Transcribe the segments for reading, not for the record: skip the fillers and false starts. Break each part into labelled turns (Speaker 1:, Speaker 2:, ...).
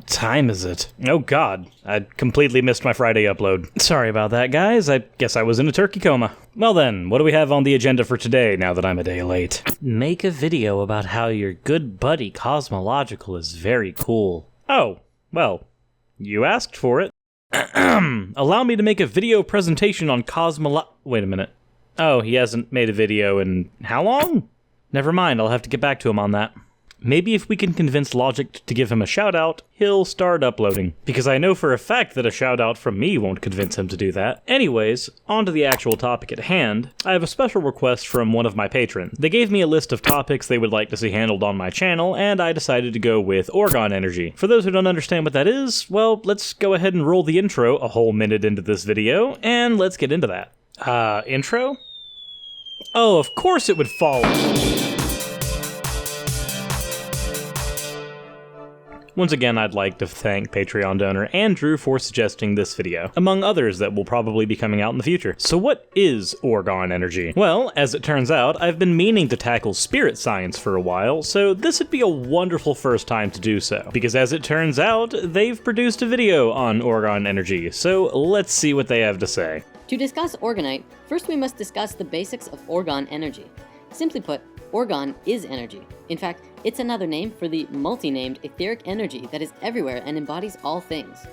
Speaker 1: time is it? Oh god, I completely missed my Friday upload. Sorry about that, guys. I guess I was in a turkey coma. Well then, what do we have on the agenda for today now that I'm a day late? Make a video about how your good buddy Cosmological is very cool. Oh, well, you asked for it. Allow me to make a video presentation on Wait a minute. Oh, he hasn't made a video in how long? Never mind, I'll have to get back to him on that. Maybe if we can convince Logic to give him a shout-out, he'll start uploading. Because I know for a fact that a shout-out from me won't convince him to do that. Anyways, on to the actual topic at hand. I have a special request from one of my patrons. They gave me a list of topics they would like to see handled on my channel, and I decided to go with Orgone energy. For those who don't understand what that is, well, let's go ahead and roll the intro a whole minute into this video, and let's get into that. Intro? Oh, of course it would fall. Once again, I'd like to thank Patreon donor Andrew for suggesting this video, among others that will probably be coming out in the future. So what is Orgone energy? Well, as it turns out, I've been meaning to tackle spirit science for a while, so this would be a wonderful first time to do so. Because as it turns out, they've produced a video on Orgone energy, so let's see what they have to say.
Speaker 2: To discuss Orgonite, first we must discuss the basics of Orgone energy. Simply put, Orgone is energy. In fact, it's another name for the multi-named etheric energy that is everywhere and embodies all things.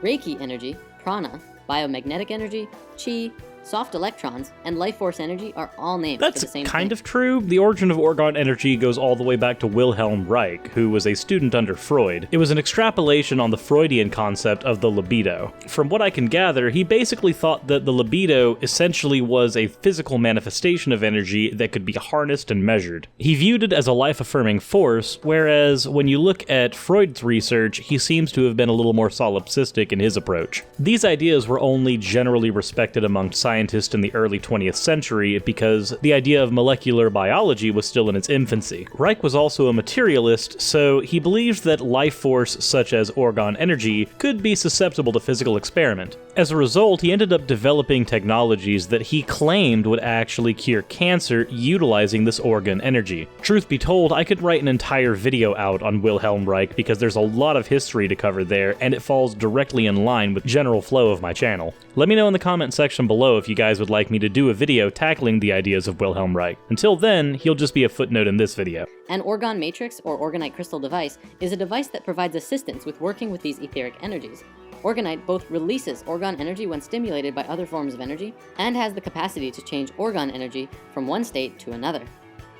Speaker 2: Reiki energy, prana, biomagnetic energy, chi, soft electrons, and life force energy are all named for the same thing. That's
Speaker 1: kind of true. The origin of Orgone energy goes all the way back to Wilhelm Reich, who was a student under Freud. It was an extrapolation on the Freudian concept of the libido. From what I can gather, he basically thought that the libido essentially was a physical manifestation of energy that could be harnessed and measured. He viewed it as a life-affirming force, whereas when you look at Freud's research, he seems to have been a little more solipsistic in his approach. These ideas were only generally respected among scientists in the early 20th century because the idea of molecular biology was still in its infancy. Reich was also a materialist, so he believed that life force such as Orgone energy could be susceptible to physical experiment. As a result, he ended up developing technologies that he claimed would actually cure cancer utilizing this Orgone energy. Truth be told, I could write an entire video out on Wilhelm Reich because there's a lot of history to cover there, and it falls directly in line with the general flow of my channel. Let me know in the comment section below if you guys would like me to do a video tackling the ideas of Wilhelm Reich. Until then, he'll just be a footnote in this video.
Speaker 2: An Orgone matrix or Orgonite crystal device is a device that provides assistance with working with these etheric energies. Orgonite both releases Orgone energy when stimulated by other forms of energy, and has the capacity to change Orgone energy from one state to another.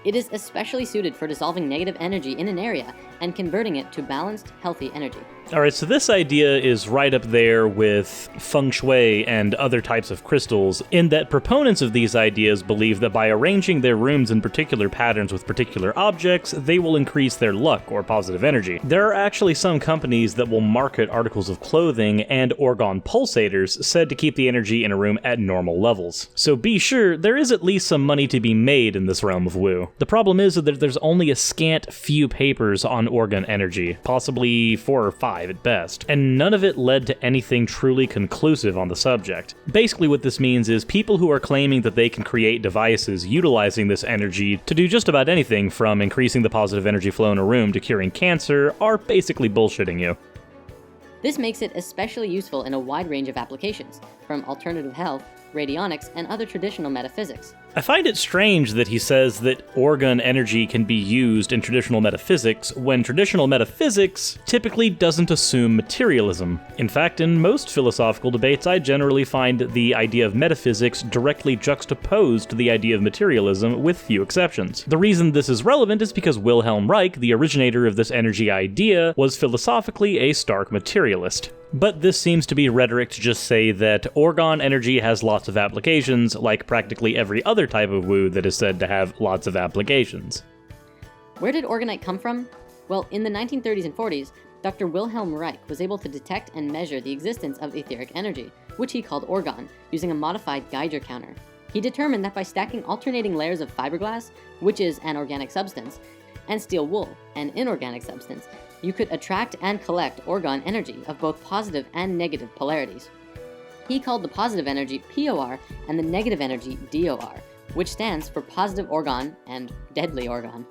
Speaker 2: It is especially suited for dissolving negative energy in an area and converting it to balanced, healthy energy.
Speaker 1: Alright, so this idea is right up there with feng shui and other types of crystals, in that proponents of these ideas believe that by arranging their rooms in particular patterns with particular objects, they will increase their luck or positive energy. There are actually some companies that will market articles of clothing and Orgone pulsators said to keep the energy in a room at normal levels. So be sure, there is at least some money to be made in this realm of woo. The problem is that there's only a scant few papers on Orgone energy, possibly 4 or 5 at best, and none of it led to anything truly conclusive on the subject. Basically what this means is people who are claiming that they can create devices utilizing this energy to do just about anything from increasing the positive energy flow in a room to curing cancer are basically bullshitting you.
Speaker 2: This makes it especially useful in a wide range of applications, from alternative health, radionics, and other traditional metaphysics.
Speaker 1: I find it strange that he says that Orgone energy can be used in traditional metaphysics when traditional metaphysics typically doesn't assume materialism. In fact, in most philosophical debates, I generally find the idea of metaphysics directly juxtaposed to the idea of materialism, with few exceptions. The reason this is relevant is because Wilhelm Reich, the originator of this energy idea, was philosophically a stark materialist. But this seems to be rhetoric to just say that Orgone energy has lots of applications, like practically every other type of woo that is said to have lots of applications.
Speaker 2: Where did Orgonite come from? Well, in the 1930s and 40s, Dr. Wilhelm Reich was able to detect and measure the existence of etheric energy, which he called Orgone, using a modified Geiger counter. He determined that by stacking alternating layers of fiberglass, which is an organic substance, and steel wool, an inorganic substance, you could attract and collect Orgone energy of both positive and negative polarities. He called the positive energy POR and the negative energy DOR, which stands for positive Orgone and deadly Orgone.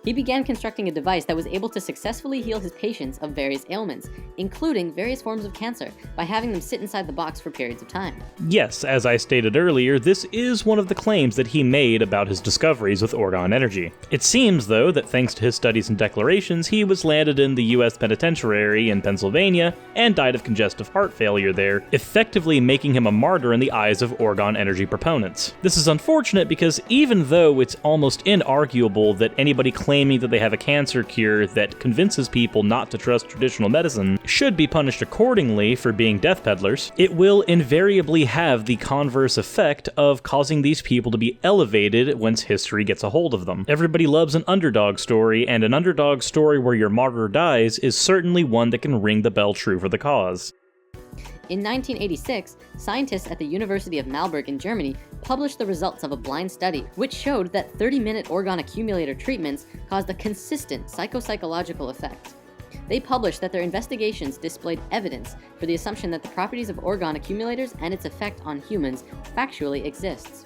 Speaker 2: he began constructing a device that was able to successfully heal his patients of various ailments, including various forms of cancer, by having them sit inside the box for periods of time.
Speaker 1: Yes, as I stated earlier, this is one of the claims that he made about his discoveries with Orgone energy. It seems, though, that thanks to his studies and declarations, he was landed in the US penitentiary in Pennsylvania and died of congestive heart failure there, effectively making him a martyr in the eyes of Orgone energy proponents. This is unfortunate because even though it's almost inarguable that anybody claiming that they have a cancer cure that convinces people not to trust traditional medicine should be punished accordingly for being death peddlers, it will invariably have the converse effect of causing these people to be elevated once history gets a hold of them. Everybody loves an underdog story, and an underdog story where your martyr dies is certainly one that can ring the bell true for the cause.
Speaker 2: In 1986, scientists at the University of Marburg in Germany published the results of a blind study which showed that 30-minute Orgone accumulator treatments caused a consistent psychological effect. They published that their investigations displayed evidence for the assumption that the properties of Orgone accumulators and its effect on humans factually exists.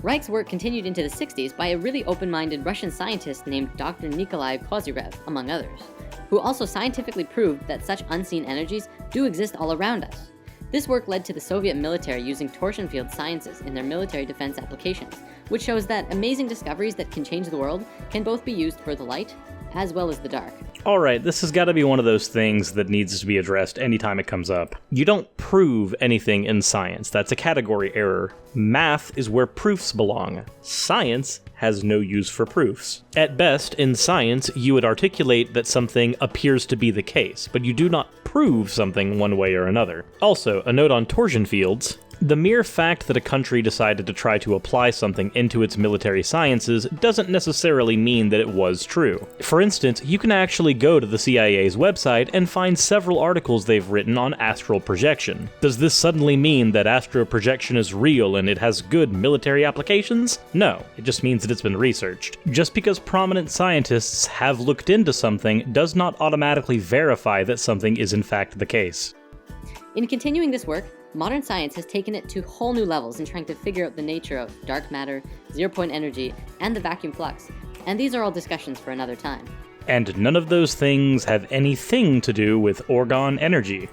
Speaker 2: Reich's work continued into the 60s by a really open-minded Russian scientist named Dr. Nikolai Kozyrev, among others, who also scientifically proved that such unseen energies do exist all around us. This work led to the Soviet military using torsion field sciences in their military defense applications, which shows that amazing discoveries that can change the world can both be used for the light as well as the dark.
Speaker 1: Alright, this has got to be one of those things that needs to be addressed anytime it comes up. You don't prove anything in science. That's a category error. Math is where proofs belong. Science has no use for proofs. At best, in science, you would articulate that something appears to be the case, but you do not prove something one way or another. Also, a note on torsion fields. The mere fact that a country decided to try to apply something into its military sciences doesn't necessarily mean that it was true. For instance, you can actually go to the CIA's website and find several articles they've written on astral projection. Does this suddenly mean that astral projection is real and it has good military applications? No, it just means that it's been researched. Just because prominent scientists have looked into something does not automatically verify that something is in fact the case.
Speaker 2: In continuing this work, modern science has taken it to whole new levels in trying to figure out the nature of dark matter, zero-point energy, and the vacuum flux, and these are all discussions for another time.
Speaker 1: And none of those things have anything to do with Orgone energy.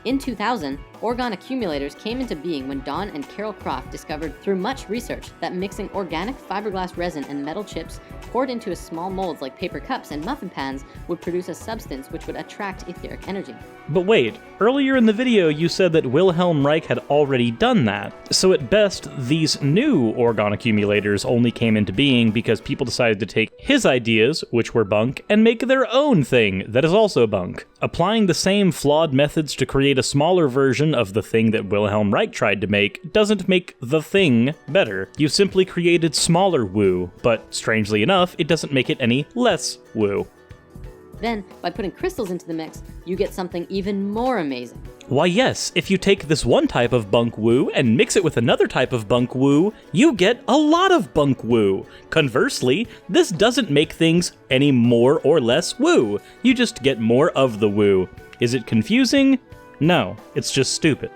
Speaker 2: In 2000, Orgone accumulators came into being when Don and Carol Croft discovered through much research that mixing organic fiberglass resin and metal chips poured into small molds like paper cups and muffin pans would produce a substance which would attract etheric energy.
Speaker 1: But wait, earlier in the video you said that Wilhelm Reich had already done that, so at best these new Orgone accumulators only came into being because people decided to take his ideas, which were bunk, and make their own thing that is also bunk. Applying the same flawed methods to create a smaller version of the thing that Wilhelm Reich tried to make doesn't make the thing better. You simply created smaller woo, but strangely enough, it doesn't make it any less woo.
Speaker 2: Then, by putting crystals into the mix, you get something even more amazing.
Speaker 1: Why yes, if you take this one type of bunk woo and mix it with another type of bunk woo, you get a lot of bunk woo. Conversely, this doesn't make things any more or less woo. You just get more of the woo. Is it confusing? No, it's just stupid.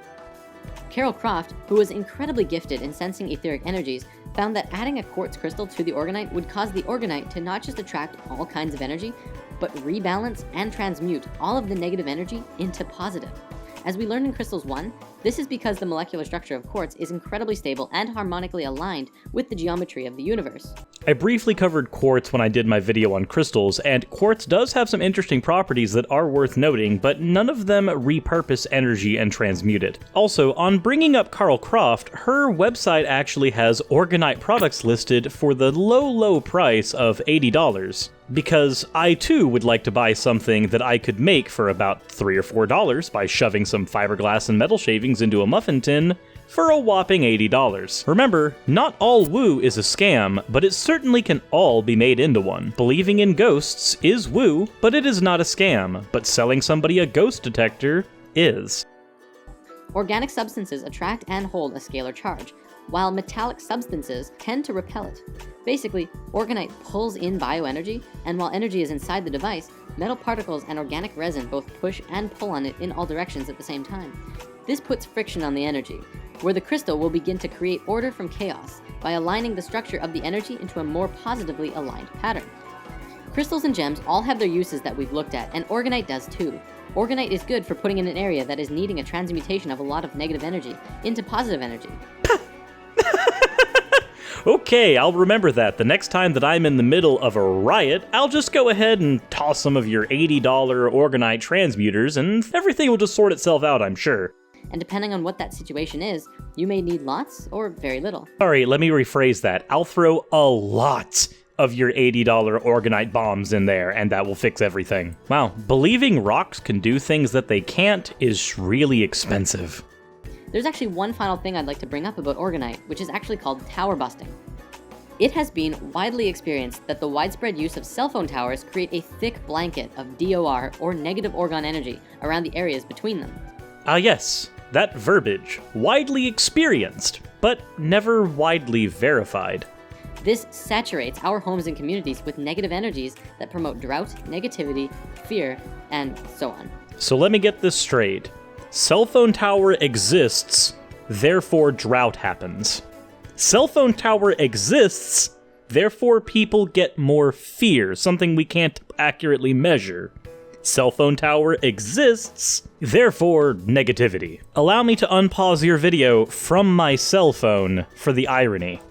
Speaker 2: Carol Croft, who was incredibly gifted in sensing etheric energies, found that adding a quartz crystal to the Orgonite would cause the Orgonite to not just attract all kinds of energy, but rebalance and transmute all of the negative energy into positive. As we learned in Crystals 1, this is because the molecular structure of quartz is incredibly stable and harmonically aligned with the geometry of the universe.
Speaker 1: I briefly covered quartz when I did my video on crystals, and quartz does have some interesting properties that are worth noting, but none of them repurpose energy and transmute it. Also, on bringing up Carl Croft, her website actually has Orgonite products listed for the low price of $80. Because I too would like to buy something that I could make for about $3 or $4 by shoving some fiberglass and metal shavings into a muffin tin for a whopping $80. Remember, not all woo is a scam, but it certainly can all be made into one. Believing in ghosts is woo, but it is not a scam, but selling somebody a ghost detector is.
Speaker 2: Organic substances attract and hold a scalar charge, while metallic substances tend to repel it. Basically, Orgonite pulls in bioenergy, and while energy is inside the device, metal particles and organic resin both push and pull on it in all directions at the same time. This puts friction on the energy, where the crystal will begin to create order from chaos by aligning the structure of the energy into a more positively aligned pattern. Crystals and gems all have their uses that we've looked at, and Orgonite does too. Orgonite is good for putting in an area that is needing a transmutation of a lot of negative energy into positive energy.
Speaker 1: Okay, I'll remember that. The next time that I'm in the middle of a riot, I'll just go ahead and toss some of your $80 Orgonite transmuters, and everything will just sort itself out, I'm sure.
Speaker 2: And depending on what that situation is, you may need lots or very little.
Speaker 1: Sorry, let me rephrase that. I'll throw a lot of your $80 Orgonite bombs in there, and that will fix everything. Wow, believing rocks can do things that they can't is really expensive.
Speaker 2: There's actually one final thing I'd like to bring up about Orgonite, which is actually called tower busting. It has been widely experienced that the widespread use of cell phone towers create a thick blanket of DOR, or negative Orgone energy, around the areas between them.
Speaker 1: Yes, that verbiage. Widely experienced, but never widely verified.
Speaker 2: This saturates our homes and communities with negative energies that promote drought, negativity, fear, and so on.
Speaker 1: So let me get this straight. Cell phone tower exists, therefore drought happens. Cell phone tower exists, therefore people get more fear, something we can't accurately measure. Cell phone tower exists, therefore negativity. Allow me to unpause your video from my cell phone for the irony.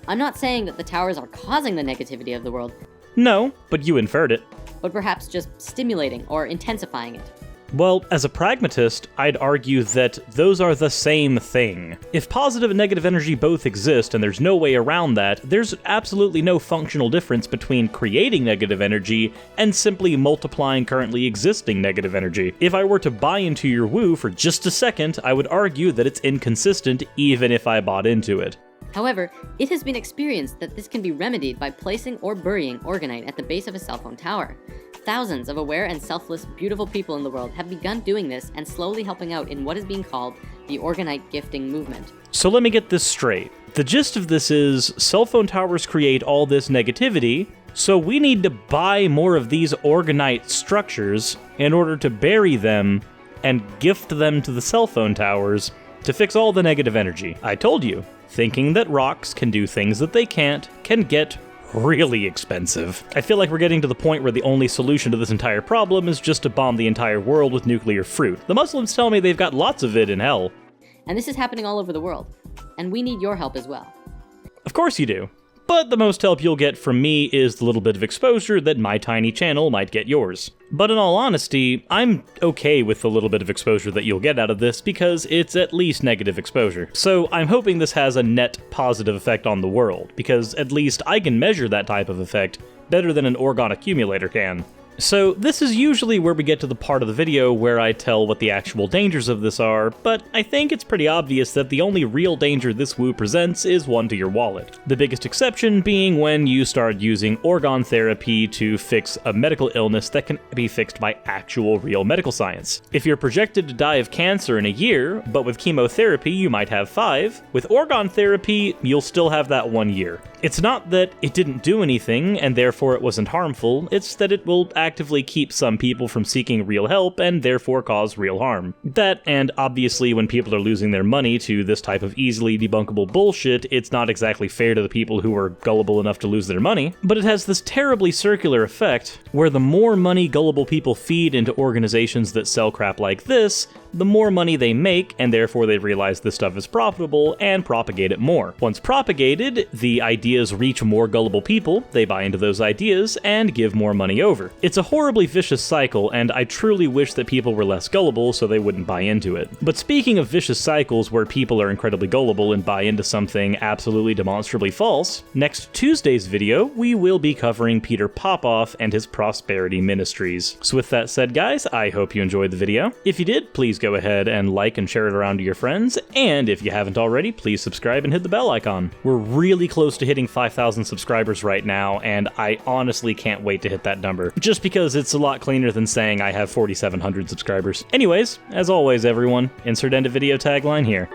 Speaker 2: I'm not saying that the towers are causing the negativity of the world,
Speaker 1: No, but you inferred it.
Speaker 2: but perhaps just stimulating or intensifying it.
Speaker 1: Well, as a pragmatist, I'd argue that those are the same thing. If positive and negative energy both exist and there's no way around that, there's absolutely no functional difference between creating negative energy and simply multiplying currently existing negative energy. If I were to buy into your woo for just a second, I would argue that it's inconsistent even if I bought into it.
Speaker 2: However, it has been experienced that this can be remedied by placing or burying Orgonite at the base of a cell phone tower. Thousands of aware and selfless, beautiful people in the world have begun doing this and slowly helping out in what is being called the Orgonite gifting movement.
Speaker 1: So let me get this straight. The gist of this is, cell phone towers create all this negativity, so we need to buy more of these Orgonite structures in order to bury them and gift them to the cell phone towers to fix all the negative energy. I told you, thinking that rocks can do things that they can't can get really expensive. I feel like we're getting to the point where the only solution to this entire problem is just to bomb the entire world with nuclear fruit. The Muslims tell me they've got lots of it in hell.
Speaker 2: And this is happening all over the world. And we need your help as well.
Speaker 1: Of course you do. But the most help you'll get from me is the little bit of exposure that my tiny channel might get yours. But in all honesty, I'm okay with the little bit of exposure that you'll get out of this because it's at least negative exposure. So I'm hoping this has a net positive effect on the world, because at least I can measure that type of effect better than an Orgone accumulator can. So this is usually where we get to the part of the video where I tell what the actual dangers of this are, but I think it's pretty obvious that the only real danger this woo presents is one to your wallet. The biggest exception being when you start using Orgone therapy to fix a medical illness that can be fixed by actual real medical science. If you're projected to die of cancer in a year, but with chemotherapy you might have 5, with Orgone therapy you'll still have that 1 year. It's not that it didn't do anything and therefore it wasn't harmful, it's that it will actively keep some people from seeking real help and therefore cause real harm. That, and obviously when people are losing their money to this type of easily debunkable bullshit, it's not exactly fair to the people who are gullible enough to lose their money, but it has this terribly circular effect where the more money gullible people feed into organizations that sell crap like this, the more money they make, and therefore they realize this stuff is profitable and propagate it more. Once propagated, the ideas reach more gullible people, they buy into those ideas, and give more money over. It's a horribly vicious cycle, and I truly wish that people were less gullible so they wouldn't buy into it. But speaking of vicious cycles where people are incredibly gullible and buy into something absolutely demonstrably false, next Tuesday's video, we will be covering Peter Popoff and his prosperity ministries. So with that said, guys, I hope you enjoyed the video. If you did, please go ahead and like and share it around to your friends, and if you haven't already, please subscribe and hit the bell icon. We're really close to hitting 5,000 subscribers right now, and I honestly can't wait to hit that number, just because it's a lot cleaner than saying I have 4,700 subscribers. Anyways, as always everyone, insert end of video tagline here.